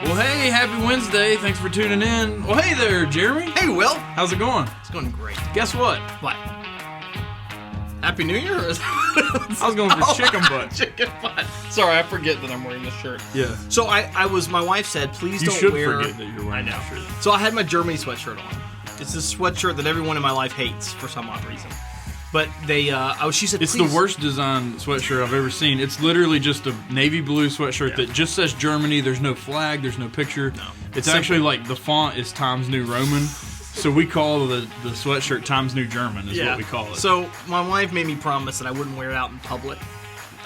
Well, hey, happy Wednesday. Thanks for tuning in. Well, hey there, Jeremy. Hey, Will. How's it going? It's going great. Guess what? What? Happy New Year? I was going for chicken butt. Chicken butt. Sorry, I forget that I'm wearing this shirt. Yeah. So my wife said, please You don't should wear... forget that you're wearing that shirt. So I had my Germany sweatshirt on. It's this sweatshirt that everyone in my life hates for some odd reason. But she said, it's please. the worst designed sweatshirt I've ever seen. It's literally just a navy blue sweatshirt that just says Germany. There's no flag. There's no picture. No. It's actually like the font is Times New Roman. So we call the sweatshirt Times New German is what we call it. So my wife made me promise that I wouldn't wear it out in public.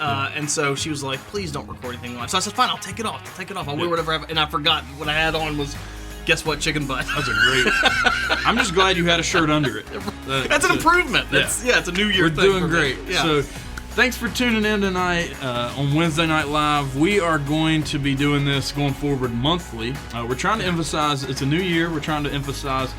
And so she was like, please don't record anything live. So I said, fine, I'll take it off. I'll wear whatever I have. And I forgot what I had on was, guess what, chicken butt. That's a great... I'm just glad you had a shirt under it. That's an improvement. It's a New Year thing. We're doing great. Yeah. So thanks for tuning in tonight on Wednesday Night Live. We are going to be doing this going forward monthly. We're trying to emphasize, it's a new year. We're trying to emphasize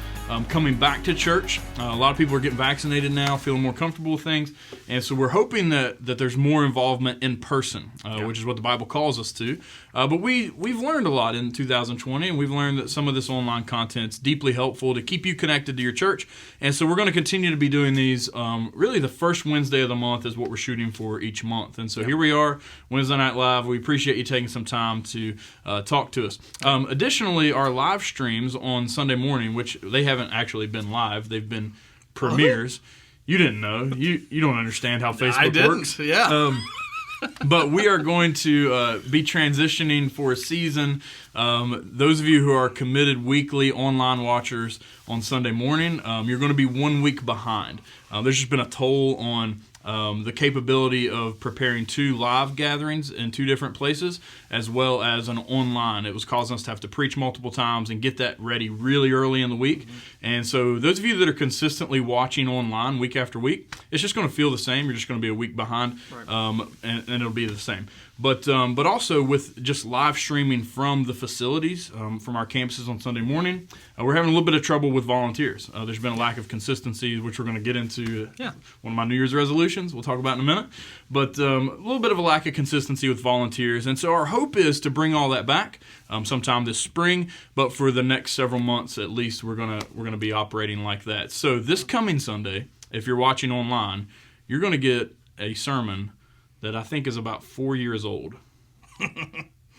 coming back to church. A lot of people are getting vaccinated now, feeling more comfortable with things. And so we're hoping that there's more involvement in person, which is what the Bible calls us to. But we've learned a lot in 2020, and we've learned that some of this online content is deeply helpful to keep you connected to your church. And so we're going to continue to be doing these. Really, the first Wednesday of the month is what we're shooting for each month. And so here we are, Wednesday Night Live. We appreciate you taking some time to talk to us. Additionally, our live streams on Sunday morning, which they haven't actually been live, they've been premieres. You didn't know. You don't understand how Facebook works. Yeah. But we are going to be transitioning for a season. Those of you who are committed weekly online watchers on Sunday morning, you're going to be 1 week behind. There's just been a toll on the capability of preparing 2 live gatherings in 2 different places, as well as an online. It was causing us to have to preach multiple times and get that ready really early in the week. Mm-hmm. And so those of you that are consistently watching online week after week, it's just going to feel the same. You're just going to be a week behind, right. And it'll be the same. But also with just live streaming from the facilities, from our campuses on Sunday morning, we're having a little bit of trouble with volunteers. There's been a lack of consistency, which we're going to get into one of my New Year's resolutions we'll talk about in a minute. But a little bit of a lack of consistency with volunteers. And so our hope is to bring all that back sometime this spring. But for the next several months at least, we're gonna be operating like that. So this coming Sunday, if you're watching online, you're going to get a sermon that I think is about 4 years old.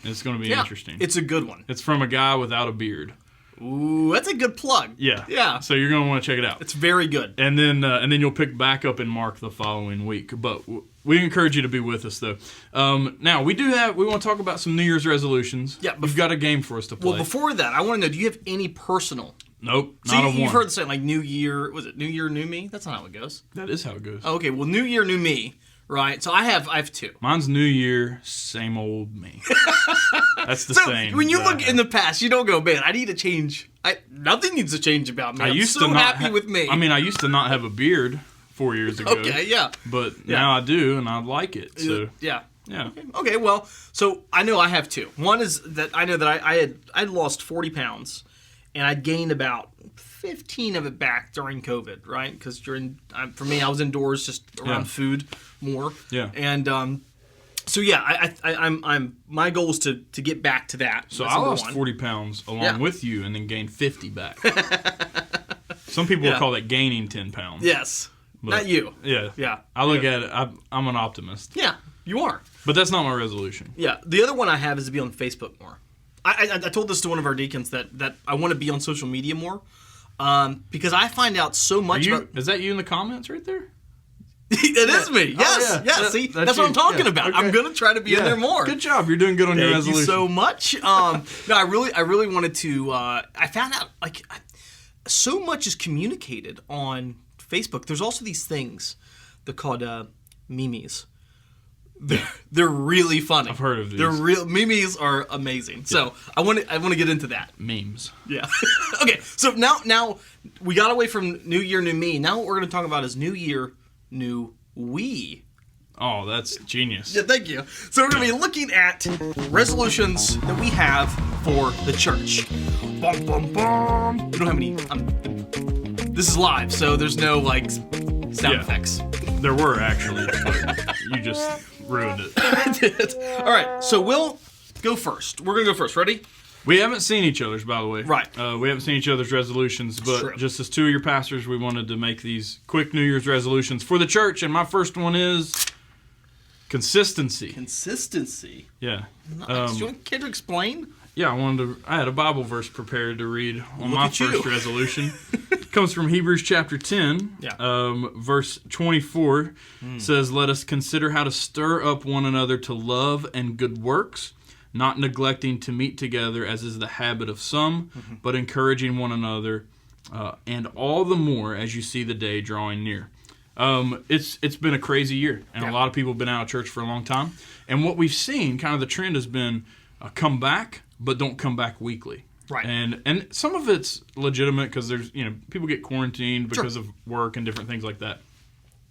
It's going to be interesting. It's a good one. It's from a guy without a beard. Ooh, that's a good plug. Yeah. So you're going to want to check it out. It's very good. And then you'll pick back up in Mark the following week. But we encourage you to be with us, though. Now, we want to talk about some New Year's resolutions. Yeah. We've got a game for us to play. Well, before that, I want to know, do you have any personal... Nope, not a one. You've heard the saying, like, New Year... Was it New Year, New Me? That's not how it goes. That is how it goes. Okay, well, New Year, New Me... Right, so I have 2. Mine's New Year, same old me. That's the same. When you look in the past, you don't go, man, I need to change. Nothing needs to change about me. I'm so happy with me. I mean, I used to not have a beard 4 years ago. Okay, yeah. But now I do, and I like it. So yeah. Okay, well, so I know I have 2. One is that I know that I'd lost 40 pounds, and I'd gained about 15 of it back during COVID, right? Because for me, I was indoors just around food more. Yeah. And so yeah, I'm my goal is to get back to that. So I lost 40 pounds along with you, and then gained 50 back. Some people would call that gaining 10 pounds. Yes. But, not you. Yeah. I look at it. I'm an optimist. Yeah, you are. But that's not my resolution. Yeah. The other one I have is to be on Facebook more. I told this to one of our deacons that I want to be on social media more. Because I find out so much about... Is that you in the comments right there? It is me. Yes. Oh, yeah. See, that's what I'm talking about. Okay. I'm going to try to be in there more. Good job. You're doing good on your resolution. Thank you so much. No, I really wanted to... I found out so much is communicated on Facebook. There's also these things they're called memes. They're really funny. I've heard of these. They're real. Memes are amazing. Yeah. So I want to get into that. Memes. Yeah. Okay. So now we got away from New Year, New Me. Now what we're going to talk about is New Year, New We. Oh, that's genius. Yeah, thank you. So we're going to be looking at resolutions that we have for the church. Bum, bum, bum. We don't have any... this is live, so there's no, sound effects. There were, actually, but you just ruined it. I did. All right, so we'll go first. We're going to go first. Ready? We haven't seen each other's, by the way. Right. We haven't seen each other's resolutions, but true. just as two of your pastors, we wanted to make these quick New Year's resolutions for the church. And my first one is consistency. Consistency. Yeah. Nice. Do you care to explain? Yeah, I had a Bible verse prepared to read on Look my at you. first resolution. It comes from Hebrews chapter 10, verse 24. Says, "Let us consider how to stir up one another to love and good works, not neglecting to meet together as is the habit of some, but encouraging one another, and all the more as you see the day drawing near." It's been a crazy year, and a lot of people have been out of church for a long time. And what we've seen, kind of the trend has been come back, but don't come back weekly. Right. And some of it's legitimate because there's, people get quarantined because of work and different things like that.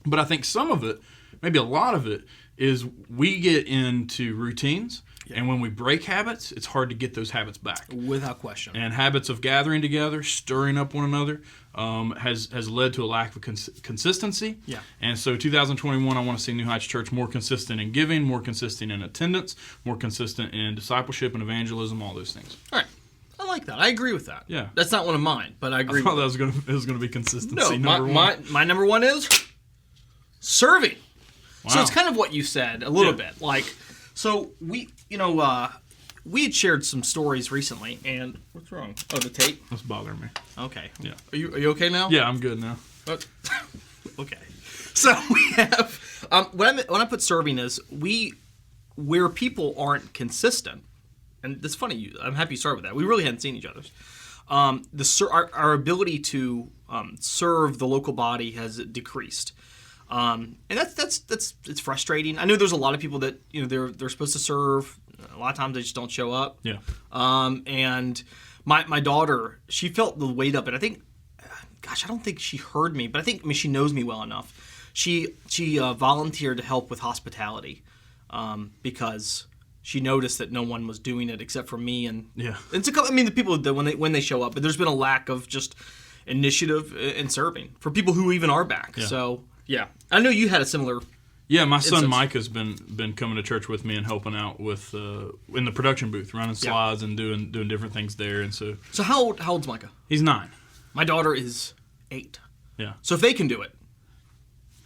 But I think some of it, maybe a lot of it, is we get into routines. And when we break habits, it's hard to get those habits back. Without question. And habits of gathering together, stirring up one another, has led to a lack of consistency. Yeah. And so 2021, I want to see New Heights Church more consistent in giving, more consistent in attendance, more consistent in discipleship and evangelism, all those things. All right. I like that. I agree with that. Yeah. That's not one of mine, but I agree I thought with that was going to be consistency. No, number one. my number one is serving. Wow. So it's kind of what you said a little bit. So we had shared some stories recently, and what's wrong? Oh, the tape? That's bothering me. Okay. Yeah. Are you okay now? Yeah, I'm good now. Okay. So we have when I put serving is where people aren't consistent, and it's funny. I'm happy you started with that. We really hadn't seen each other's. Our ability to serve the local body has decreased. And that's it's frustrating. I know there's a lot of people that they're supposed to serve. A lot of times they just don't show up. Yeah. And my daughter, she felt the weight of it. I think, gosh, I don't think she heard me, but I mean she knows me well enough. She volunteered to help with hospitality because she noticed that no one was doing it except for me and the people that when they show up. But there's been a lack of just initiative in serving for people who even are back. Yeah. So. Yeah, I know you had a similar. Yeah, my son Micah's been coming to church with me and helping out with in the production booth, running slides and doing different things there. And so how old's Micah? He's 9. My daughter is 8. Yeah. So if they can do it,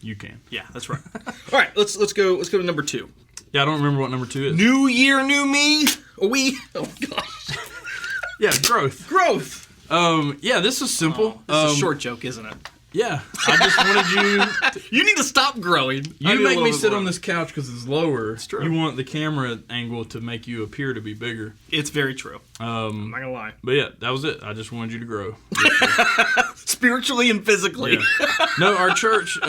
you can. Yeah, that's right. All right, let's go to number 2. Yeah, I don't remember what number 2 is. New year, new me. Oh gosh. Yeah, growth. Growth. Yeah, this is simple. This is a short joke, isn't it? Yeah, I just wanted you. You need to stop growing. You make me sit on this couch because it's lower. It's true. You want the camera angle to make you appear to be bigger. It's very true. I'm not gonna lie. But yeah, that was it. I just wanted you to grow. Spiritually and physically. Yeah. No, our church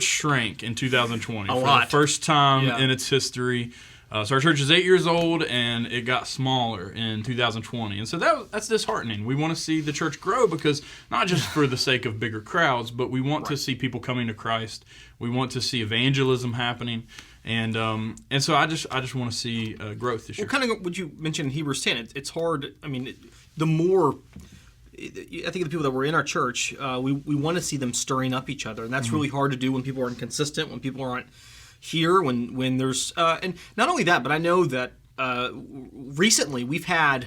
shrank in 2020 for the first time in its history. So our church is 8 years old, and it got smaller in 2020. And so that's disheartening. We want to see the church grow because not just for the sake of bigger crowds, but we want to see people coming to Christ. We want to see evangelism happening. And so I just want to see growth this year. Well, kind of what you mentioned in Hebrews 10, it's hard. I mean, the more... I think the people that were in our church, we want to see them stirring up each other. And that's really hard to do when people are inconsistent, when people aren't here, when there's and not only that, but I know that recently we've had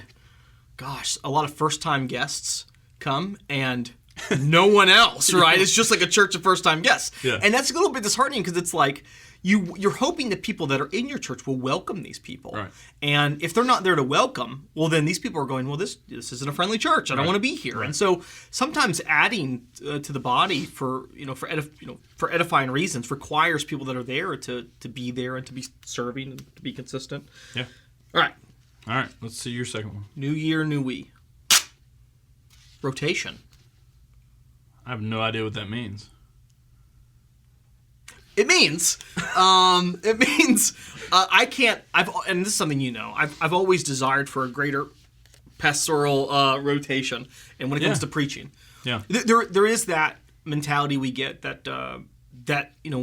a lot of first-time guests come and no one else, right? It's just like a church of first-time guests. Yeah. And that's a little bit disheartening because it's like you're hoping that people that are in your church will welcome these people. Right. And if they're not there to welcome, well, then these people are going, well, this isn't a friendly church. I don't want to be here. Right. And so sometimes adding to the body for edifying reasons requires people that are there to be there and to be serving and to be consistent. Yeah. All right. Let's see your second one. New year, new we. Rotation. I have no idea what that means. It means I can't. And this is something I've always desired for a greater pastoral rotation, and when it comes to preaching, there is that mentality we get that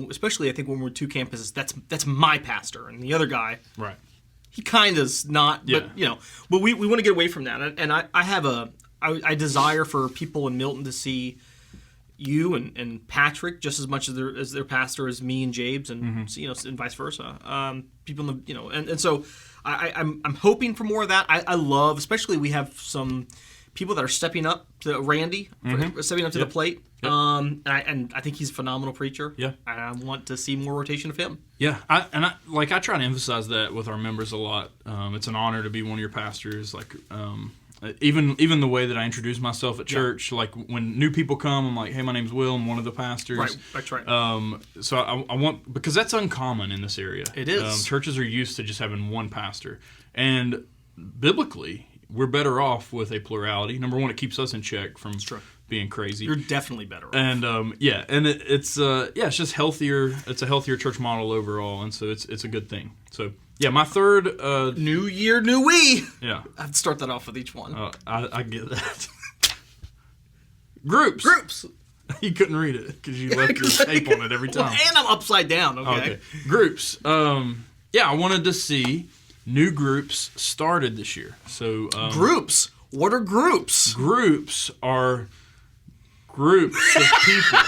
especially I think when we're 2 campuses, that's my pastor, and the other guy, right? He kind of's not, but but we want to get away from that, and I have I desire for people in Milton to see you and Patrick just as much as their pastor as me and James, and and vice versa. People in the and so I'm hoping for more of that. I love, especially we have some people that are stepping up to Randy, stepping up to the plate. Yep. And I think he's a phenomenal preacher. Yeah. And I want to see more rotation of him. Yeah, I try to emphasize that with our members a lot. It's an honor to be one of your pastors. Like, even the way that I introduce myself at church, like when new people come, I'm like, hey, my name's Will. I'm one of the pastors. Right, that's right. So I want, because that's uncommon in this area. It is. Churches are used to just having one pastor, and biblically, we're better off with a plurality. Number one, it keeps us in check from being crazy. You're definitely better off. And it's just healthier. It's a healthier church model overall, and so it's a good thing. So yeah, my third New year, new we. Yeah, I have to start that off with each one. I get that. Groups. You couldn't read it because you left your tape on it every time. Well, and I'm upside down. Okay. Groups. I wanted to see new groups started this year. So groups. What are groups? Groups are groups of people.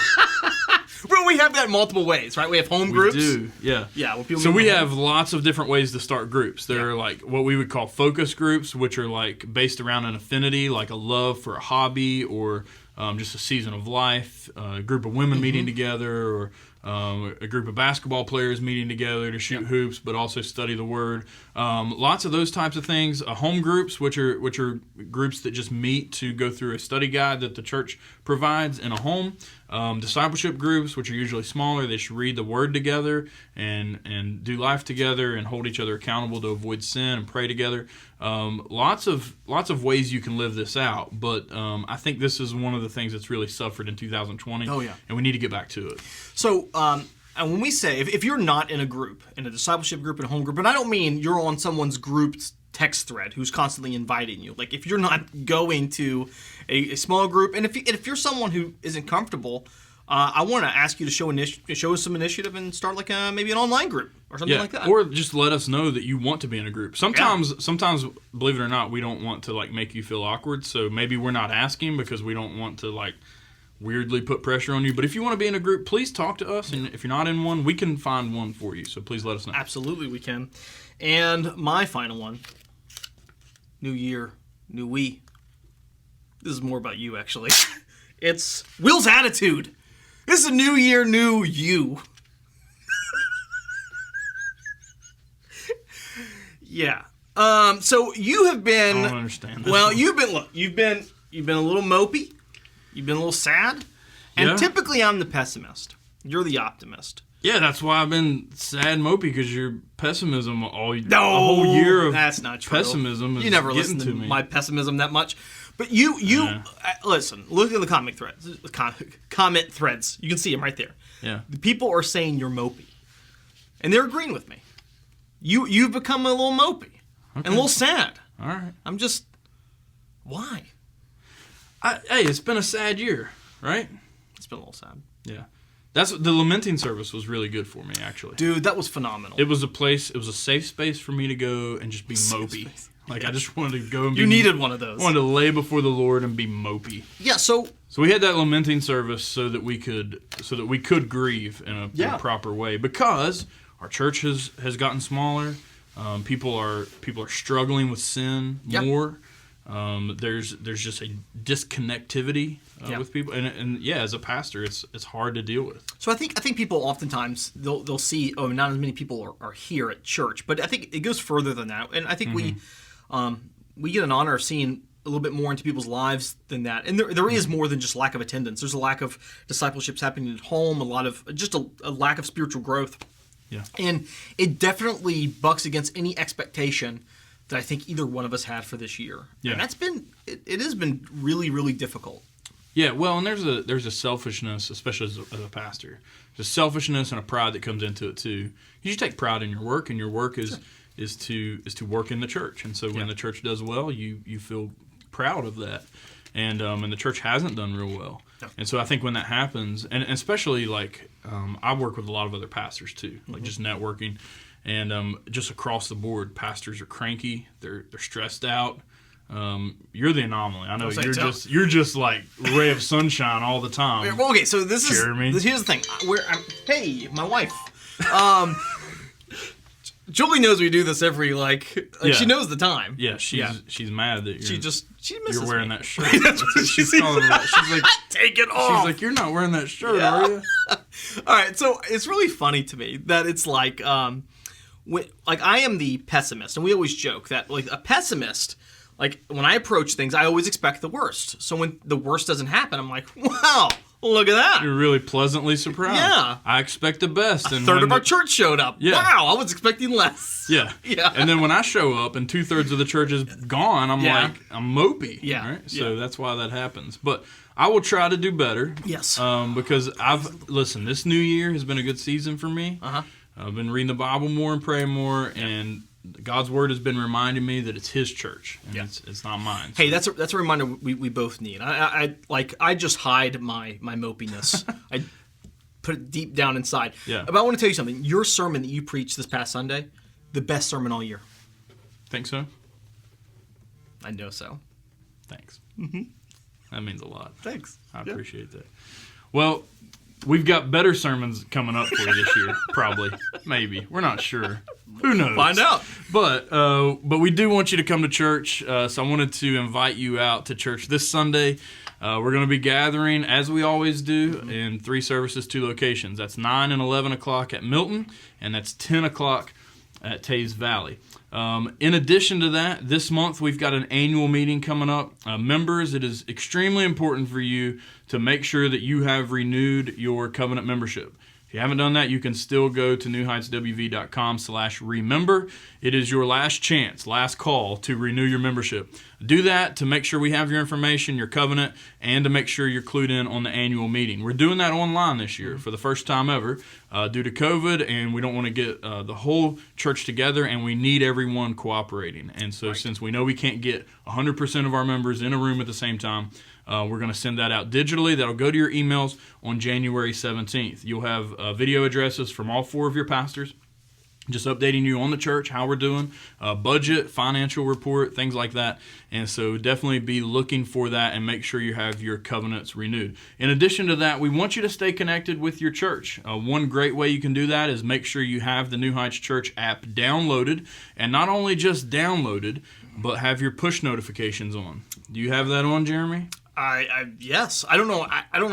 Well, we have that in multiple ways, right? We have home groups. We do, yeah. Yeah. Well, so we have lots of different ways to start groups. There are like what we would call focus groups, which are like based around an affinity, like a love for a hobby or just a season of life. A group of women meeting together, or a group of basketball players meeting together to shoot hoops, but also study the Word. Lots of those types of things. Home groups, which are groups that just meet to go through a study guide that the church provides in a home. Discipleship groups, which are usually smaller. They should read the Word together and do life together and hold each other accountable to avoid sin and pray together. Lots of ways you can live this out, but I think this is one of the things that's really suffered in 2020. Oh, yeah. And we need to get back to it. So, and when we say, if you're not in a group, in a discipleship group, in a home group, and I don't mean you're on someone's group's text thread who's constantly inviting you. Like, if you're not going to a small group, and if you're someone who isn't comfortable, I want to ask you to show us some initiative and start like maybe an online group or something like that. Or just let us know that you want to be in a group. Sometimes, believe it or not, we don't want to like make you feel awkward. So maybe we're not asking because we don't want to like weirdly put pressure on you. But if you want to be in a group, please talk to us. And if you're not in one, we can find one for you. So please let us know. Absolutely, we can. And my final one, new year, new we. This is more about you, actually. It's Will's attitude. This is a new year, new you. Yeah. So you have been. I don't understand this. Well, you've been a little mopey. You've been a little sad. And typically I'm the pessimist. You're the optimist. Yeah, that's why I've been sad and mopey, because your pessimism a whole year of that's not true. Pessimism is you never getting listen to me. my pessimism that much. But you listen, look at the comment threads. You can see them right there. Yeah. The people are saying you're mopey. And they're agreeing with me. You've become a little mopey and a little sad. All right. I'm just, why? Hey, it's been a sad year, right? It's been a little sad. Yeah. The lamenting service was really good for me, actually. Dude, that was phenomenal. It was a safe space for me to go and just be mopey. Like, I just wanted to go and You needed one of those. I wanted to lay before the Lord and be mopey. Yeah, so we had that lamenting service so that we could grieve in a proper way, because our church has gotten smaller. People are struggling with sin more. There's just a disconnectivity with people, and as a pastor, it's hard to deal with. So I think people oftentimes they'll see, oh, not as many people are here at church, but I think it goes further than that, and I think we get an honor of seeing a little bit more into people's lives than that, and there is more than just lack of attendance. There's a lack of discipleships happening at home, a lot of just a lack of spiritual growth. Yeah, and it definitely bucks against any expectation that I think either one of us had for this year. Yeah. And that's been it has been really, really difficult. Yeah, well, and there's a selfishness, especially as a pastor. There's a selfishness and a pride that comes into it too. You take pride in your work, and your work is to work in the church. And so when the church does well, you feel proud of that. And the church hasn't done real well. No. And so I think when that happens, and especially like I work with a lot of other pastors too, like just networking. And just across the board, pastors are cranky. They're stressed out. You're the anomaly. I know you're just like ray of sunshine all the time. Well, okay, so here's the thing. Hey, my wife. Julie knows we do this every she knows the time. Yeah, she's mad that she misses you're wearing me. that shirt. That's what she's calling it. She's like, take it off. She's like, you're not wearing that shirt, are you? All right, so it's really funny to me that it's like I am the pessimist, and we always joke that like a pessimist. Like, when I approach things, I always expect the worst. So when the worst doesn't happen, I'm like, wow, look at that. You're really pleasantly surprised. Yeah. I expect the best. A third of our church showed up. Yeah. Wow, I was expecting less. Yeah. Yeah. And then when I show up and 2/3 of the church is gone, I'm like, I'm mopey. Yeah. Right? So that's why that happens. But I will try to do better. Yes. Because listen, this new year has been a good season for me. Uh-huh. I've been reading the Bible more and praying more, and God's word has been reminding me that it's His church, and it's not mine. So. Hey, that's a reminder we both need. I just hide my mopiness. I put it deep down inside. Yeah. But I want to tell you something. Your sermon that you preached this past Sunday, the best sermon all year. Think so? I know so. Thanks. That means a lot. Thanks. I appreciate that. Well, we've got better sermons coming up for you this year, probably. Maybe. We're not sure. Who knows? Find out. But we do want you to come to church, so I wanted to invite you out to church this Sunday. We're going to be gathering, as we always do, in 3 services, 2 locations. That's 9 and 11 o'clock at Milton, and that's 10 o'clock at Taze Valley. In addition to that, this month we've got an annual meeting coming up. Members, it is extremely important for you to make sure that you have renewed your covenant membership. If you haven't done that, you can still go to newheightswv.com/remember. It is your last chance, last call to renew your membership. Do that to make sure we have your information, your covenant, and to make sure you're clued in on the annual meeting. We're doing that online this year for the first time ever due to COVID, and we don't want to get the whole church together, and we need everyone cooperating. And so since we know we can't get 100% of our members in a room at the same time, we're going to send that out digitally. That'll go to your emails on January 17th. You'll have video addresses from all 4 of your pastors, just updating you on the church, how we're doing, budget, financial report, things like that. And so definitely be looking for that and make sure you have your covenants renewed. In addition to that, we want you to stay connected with your church. One great way you can do that is make sure you have the New Heights Church app downloaded, and not only just downloaded, but have your push notifications on. Do you have that on, Jeremy? Yes. I don't know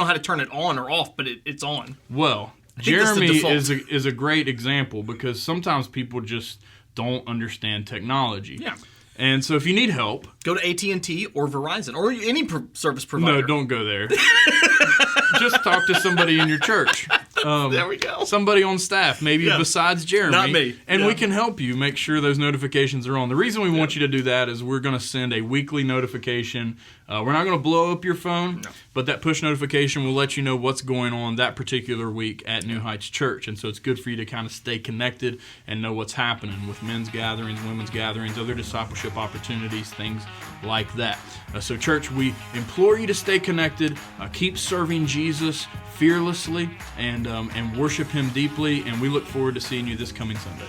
how to turn it on or off, but it's on. Well, Jeremy is a great example because sometimes people just don't understand technology. Yeah. And so if you need help, go to AT&T or Verizon or any service provider. No, don't go there. Just talk to somebody in your church. There we go. Somebody on staff, maybe besides Jeremy. Not me. And we can help you make sure those notifications are on. The reason we want you to do that is we're going to send a weekly notification. We're not going to blow up your phone, but that push notification will let you know what's going on that particular week at New Heights Church. And so it's good for you to kind of stay connected and know what's happening with men's gatherings, women's gatherings, other discipleship opportunities, things like that. So church, we implore you to stay connected, keep serving Jesus fearlessly, and worship Him deeply. And we look forward to seeing you this coming Sunday.